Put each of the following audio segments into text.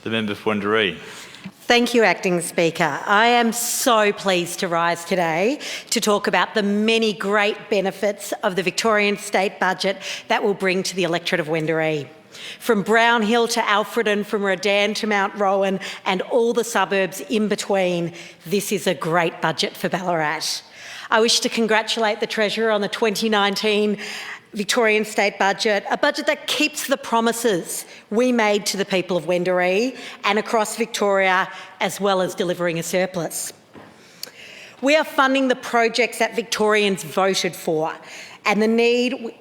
The member for Wendouree. Thank you, Acting Speaker. I am so pleased to rise today to talk about the many great benefits of the Victorian state budget that will bring to the electorate of Wendouree. From Brown Hill to Alfredton, from Redan to Mount Rowan and all the suburbs in between, this is a great budget for Ballarat. I wish to congratulate the Treasurer on the 2019 Victorian state budget, a budget that keeps the promises we made to the people of Wendouree and across Victoria, as well as delivering a surplus. We are funding the projects that Victorians voted for and the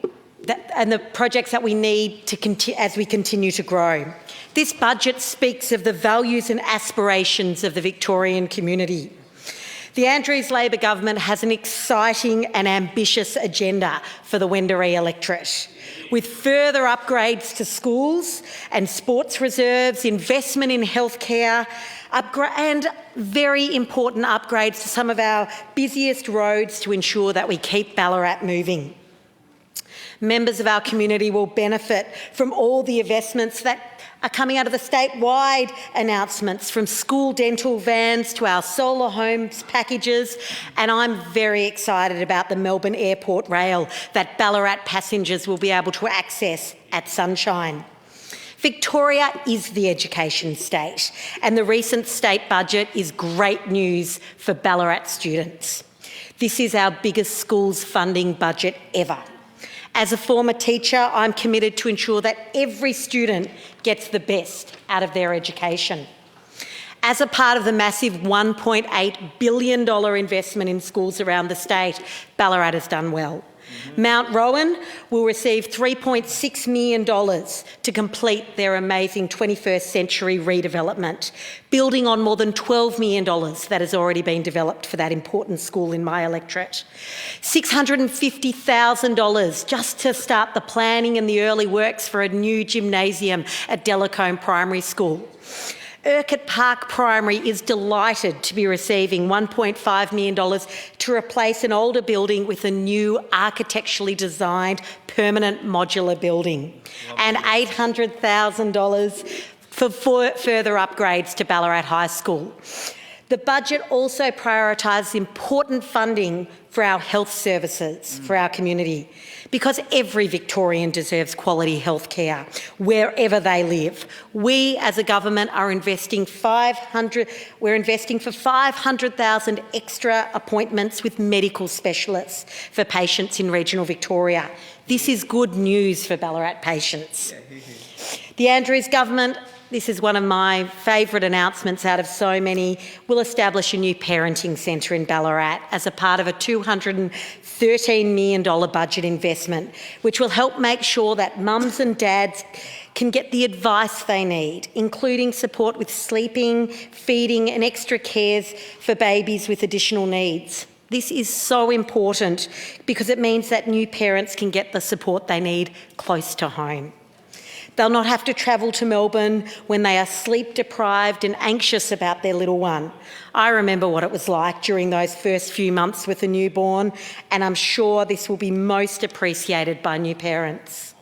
projects that we need to as we continue to grow. This budget speaks of the values and aspirations of the Victorian community. The Andrews Labor government has an exciting and ambitious agenda for the Wendouree electorate, with further upgrades to schools and sports reserves, investment in healthcare, and very important upgrades to some of our busiest roads to ensure that we keep Ballarat moving. Members of our community will benefit from all the investments that are coming out of the statewide announcements, from school dental vans to our solar homes packages, and I'm very excited about the Melbourne Airport Rail that Ballarat passengers will be able to access at Sunshine. Victoria is the education state, and the recent state budget is great news for Ballarat students. This is our biggest schools funding budget ever. As a former teacher, I'm committed to ensure that every student gets the best out of their education. As a part of the massive $1.8 billion investment in schools around the state, Ballarat has done well. Mount Rowan will receive $3.6 million to complete their amazing 21st century redevelopment, building on more than $12 million that has already been developed for that important school in my electorate. $650,000 just to start the planning and the early works for a new gymnasium at Delacombe Primary School. Urquhart Park Primary is delighted to be receiving $1.5 million to replace an older building with a new architecturally designed permanent modular building, and $800,000 for further upgrades to Ballarat High School. The budget also prioritises important funding for our health services for our community, because every Victorian deserves quality health care wherever they live. We as a government are investing for 500,000 extra appointments with medical specialists for patients in regional Victoria. This is good news for Ballarat patients. The Andrews government, this is one of my favourite announcements out of so many, will establish a new parenting centre in Ballarat as a part of a $213 million budget investment, which will help make sure that mums and dads can get the advice they need, including support with sleeping, feeding and extra cares for babies with additional needs. This is so important because it means that new parents can get the support they need close to home. They'll not have to travel to Melbourne when they are sleep deprived and anxious about their little one. I remember what it was like during those first few months with a newborn, and I'm sure this will be most appreciated by new parents.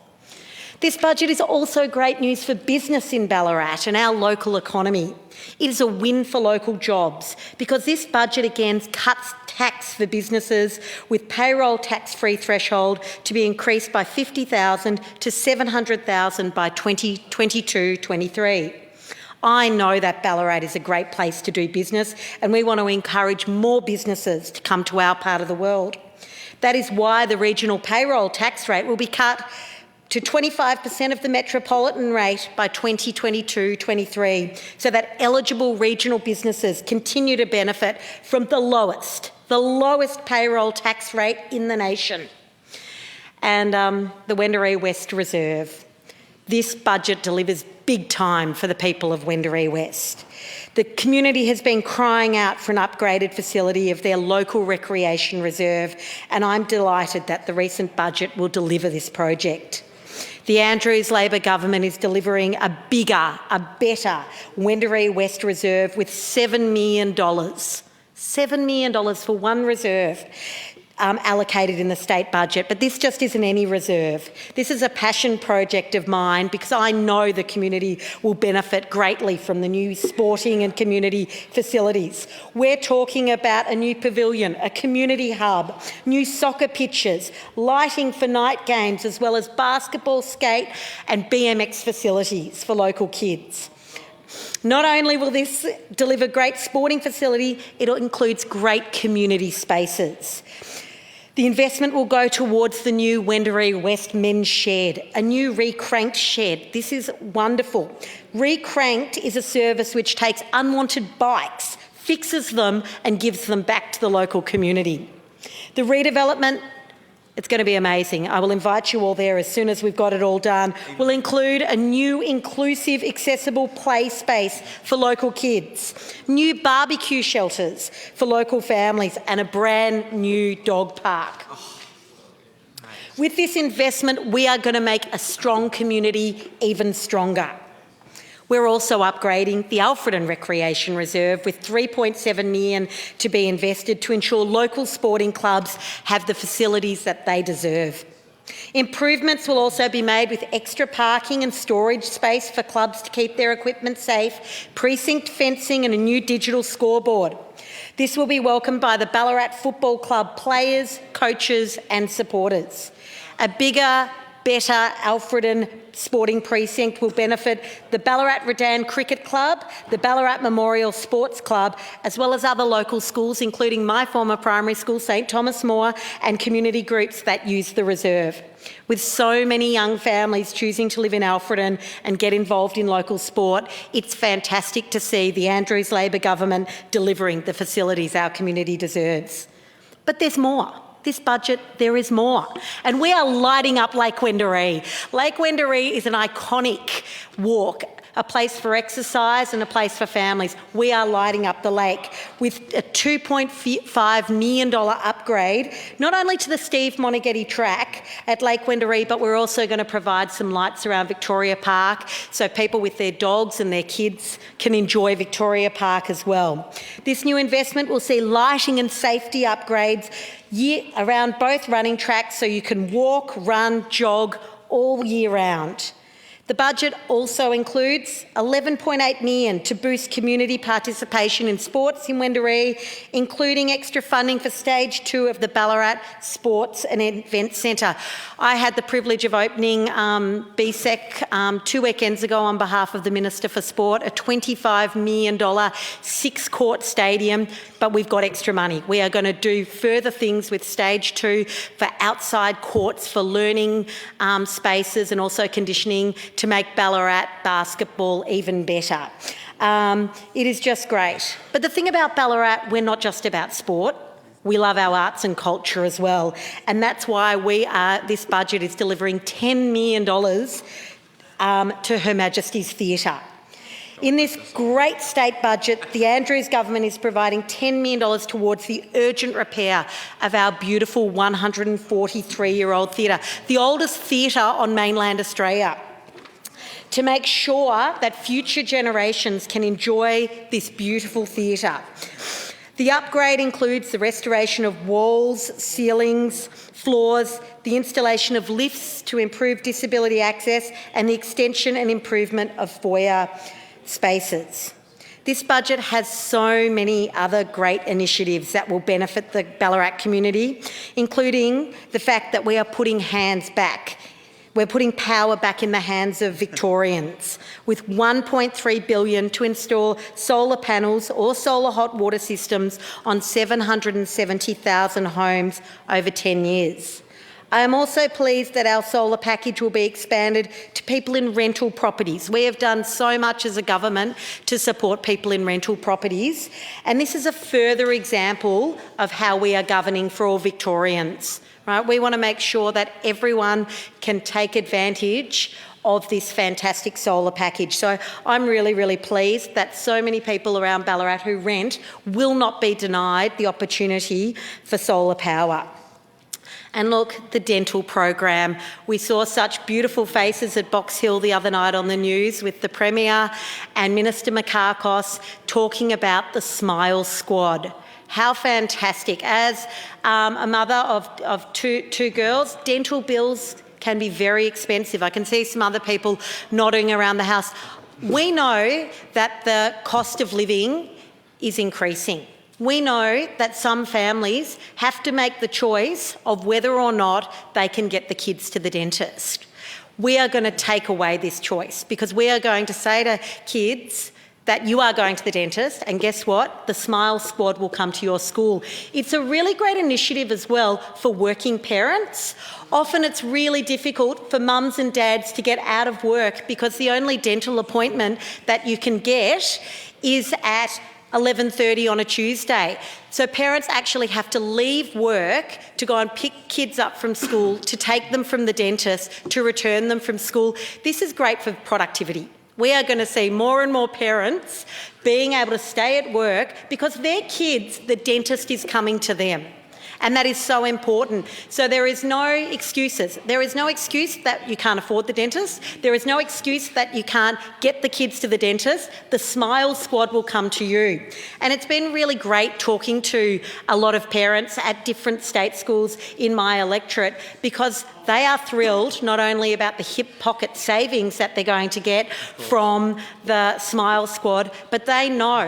This budget is also great news for business in Ballarat and our local economy. It is a win for local jobs because this budget again cuts tax for businesses, with payroll tax-free threshold to be increased by $50,000 to $700,000 by 2022-23. I know that Ballarat is a great place to do business, and we want to encourage more businesses to come to our part of the world. That is why the regional payroll tax rate will be cut to 25% of the metropolitan rate by 2022-23, so that eligible regional businesses continue to benefit from the lowest payroll tax rate in the nation. And the Wendouree West Reserve. This budget delivers big time for the people of Wendouree West. The community has been crying out for an upgraded facility of their local recreation reserve, and I'm delighted that the recent budget will deliver this project. The Andrews Labor government is delivering a bigger, a better Wendouree West Reserve with $7 million. $7 million for one reserve. allocated in the state budget, but this just isn't any reserve. This is a passion project of mine because I know the community will benefit greatly from the new sporting and community facilities. We're talking about a new pavilion, a community hub, new soccer pitches, lighting for night games, as well as basketball, skate and BMX facilities for local kids. Not only will this deliver great sporting facility, it includes great community spaces. The investment will go towards the new Wendouree West Men's Shed, a new recranked shed. This is wonderful. Recranked is a service which takes unwanted bikes, fixes them and gives them back to the local community. The redevelopment, it's going to be amazing. I will invite you all there as soon as we've got it all done. We'll include a new inclusive, accessible play space for local kids, new barbecue shelters for local families and a brand new dog park. With this investment, we are going to make a strong community even stronger. We're also upgrading the Alfredton Recreation Reserve with $3.7 million to be invested to ensure local sporting clubs have the facilities that they deserve. Improvements will also be made with extra parking and storage space for clubs to keep their equipment safe, precinct fencing and a new digital scoreboard. This will be welcomed by the Ballarat Football Club players, coaches and supporters. A bigger, better Alfredton sporting precinct will benefit the Ballarat Redan Cricket Club, the Ballarat Memorial Sports Club, as well as other local schools, including my former primary school, St Thomas More, and community groups that use the reserve. With so many young families choosing to live in Alfredton and get involved in local sport, it's fantastic to see the Andrews Labor government delivering the facilities our community deserves. But there's more. This budget, there is more. And we are lighting up Lake Wendouree. Lake Wendouree is an iconic walk, a place for exercise and a place for families. We are lighting up the lake with a $2.5 million upgrade, not only to the Steve Monaghetti track at Lake Wendouree, but we're also going to provide some lights around Victoria Park so people with their dogs and their kids can enjoy Victoria Park as well. This new investment will see lighting and safety upgrades around both running tracks so you can walk, run, jog all year round. The budget also includes $11.8 million to boost community participation in sports in Wendouree, including extra funding for Stage 2 of the Ballarat Sports and Event Centre. I had the privilege of opening BSEC 2 weekends ago on behalf of the Minister for Sport, a $25 million 6-court stadium, but we've got extra money. We are going to do further things with Stage 2 for outside courts, for learning spaces and also conditioning to make Ballarat basketball even better. It is just great. But the thing about Ballarat, we're not just about sport. We love our arts and culture as well. And that's why this budget is delivering $10 million to Her Majesty's Theatre. In this great state budget, the Andrews government is providing $10 million towards the urgent repair of our beautiful 143-year-old theatre, the oldest theatre on mainland Australia, to make sure that future generations can enjoy this beautiful theatre. The upgrade includes the restoration of walls, ceilings, floors, the installation of lifts to improve disability access, and the extension and improvement of foyer spaces. This budget has so many other great initiatives that will benefit the Ballarat community, including the fact that we are putting hands back. We're putting power back in the hands of Victorians with $1.3 billion to install solar panels or solar hot water systems on 770,000 homes over 10 years. I am also pleased that our solar package will be expanded to people in rental properties. We have done so much as a government to support people in rental properties, and this is a further example of how we are governing for all Victorians. Right? We want to make sure that everyone can take advantage of this fantastic solar package. So I'm really, really pleased that so many people around Ballarat who rent will not be denied the opportunity for solar power. And look, the dental program. We saw such beautiful faces at Box Hill the other night on the news with the Premier and Minister Makakos talking about the Smile Squad. How fantastic. As a mother of two girls, dental bills can be very expensive. I can see some other people nodding around the house. We know that the cost of living is increasing. We know that some families have to make the choice of whether or not they can get the kids to the dentist. We are going to take away this choice because we are going to say to kids that you are going to the dentist, and guess what? The Smile Squad will come to your school. It's a really great initiative as well for working parents. Often it's really difficult for mums and dads to get out of work because the only dental appointment that you can get is at 11:30 on a Tuesday. So parents actually have to leave work to go and pick kids up from school, to take them from the dentist, to return them from school. This is great for productivity. We are going to see more and more parents being able to stay at work because their kids, the dentist is coming to them. And that is so important. So there is no excuses. There is no excuse that you can't afford the dentist. There is no excuse that you can't get the kids to the dentist. The Smile Squad will come to you. And it's been really great talking to a lot of parents at different state schools in my electorate because they are thrilled not only about the hip pocket savings that they're going to get from the Smile Squad, but they know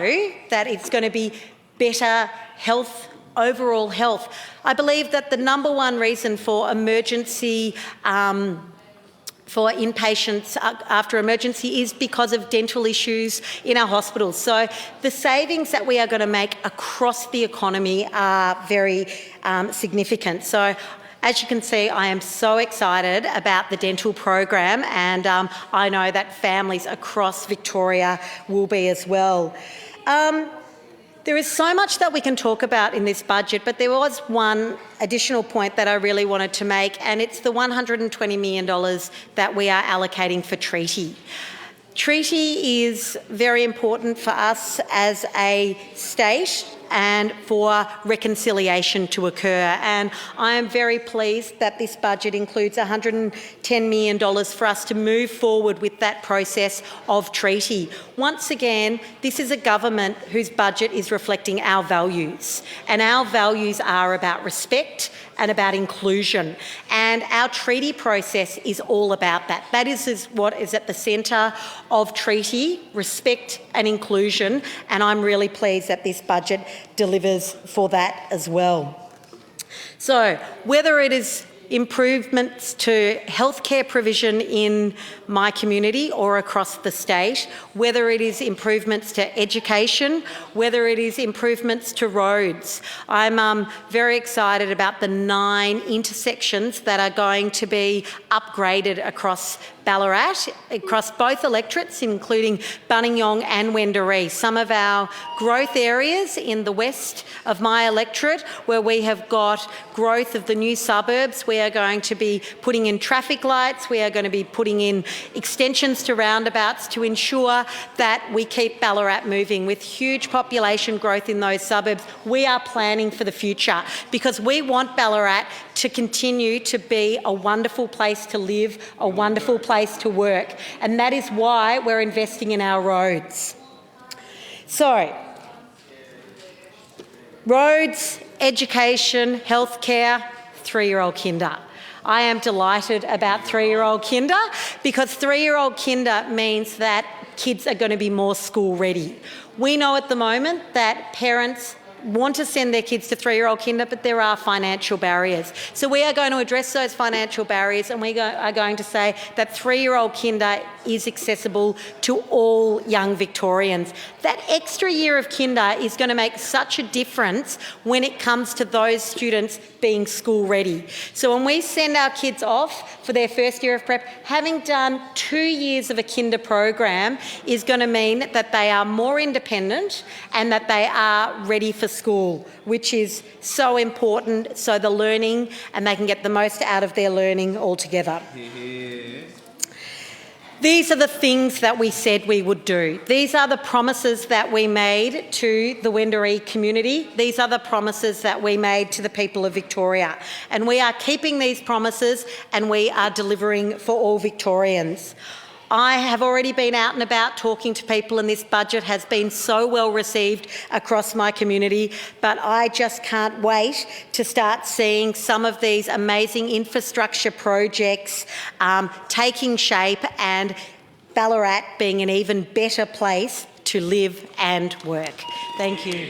that it's going to be better health, overall health. I believe that the number one reason for emergency for inpatients after emergency is because of dental issues in our hospitals. So the savings that we are going to make across the economy are very significant. So as you can see, I am so excited about the dental program, and I know that families across Victoria will be as well. There is so much that we can talk about in this budget, but there was one additional point that I really wanted to make, and it's the $120 million that we are allocating for treaty. Treaty is very important for us as a state and for reconciliation to occur. And I am very pleased that this budget includes $110 million for us to move forward with that process of treaty. Once again, this is a government whose budget is reflecting our values, and our values are about respect and about inclusion. And our treaty process is all about that. That is what is at the centre of treaty, respect and inclusion, and I'm really pleased that this budget delivers for that as well. So whether it is improvements to healthcare provision in my community or across the state, whether it is improvements to education, whether it is improvements to roads. I'm very excited about the 9 intersections that are going to be upgraded across Ballarat, across both electorates, including Buninyong and Wendouree. Some of our growth areas in the west of my electorate, where we have got growth of the new suburbs, we are going to be putting in traffic lights, we are going to be putting in extensions to roundabouts to ensure that we keep Ballarat moving. With huge population growth in those suburbs, we are planning for the future because we want Ballarat to continue to be a wonderful place to live, a wonderful place to work, and that is why we're investing in our roads. So, roads, education, healthcare, 3-year-old kinder. I am delighted about 3-year-old kinder because 3-year-old kinder means that kids are going to be more school ready. We know at the moment that parents want to send their kids to 3-year-old kinder, but there are financial barriers. So we are going to address those financial barriers, and we are going to say that 3-year-old kinder is accessible to all young Victorians. That extra year of kinder is going to make such a difference when it comes to those students being school ready. So when we send our kids off for their first year of prep, having done 2 years of a kinder program is going to mean that they are more independent and that they are ready for school, which is so important, so the learning, and they can get the most out of their learning altogether. These are the things that we said we would do. These are the promises that we made to the Wendouree community. These are the promises that we made to the people of Victoria. And we are keeping these promises and we are delivering for all Victorians. I have already been out and about talking to people, and this budget has been so well received across my community, but I just can't wait to start seeing some of these amazing infrastructure projects taking shape and Ballarat being an even better place to live and work. Thank you.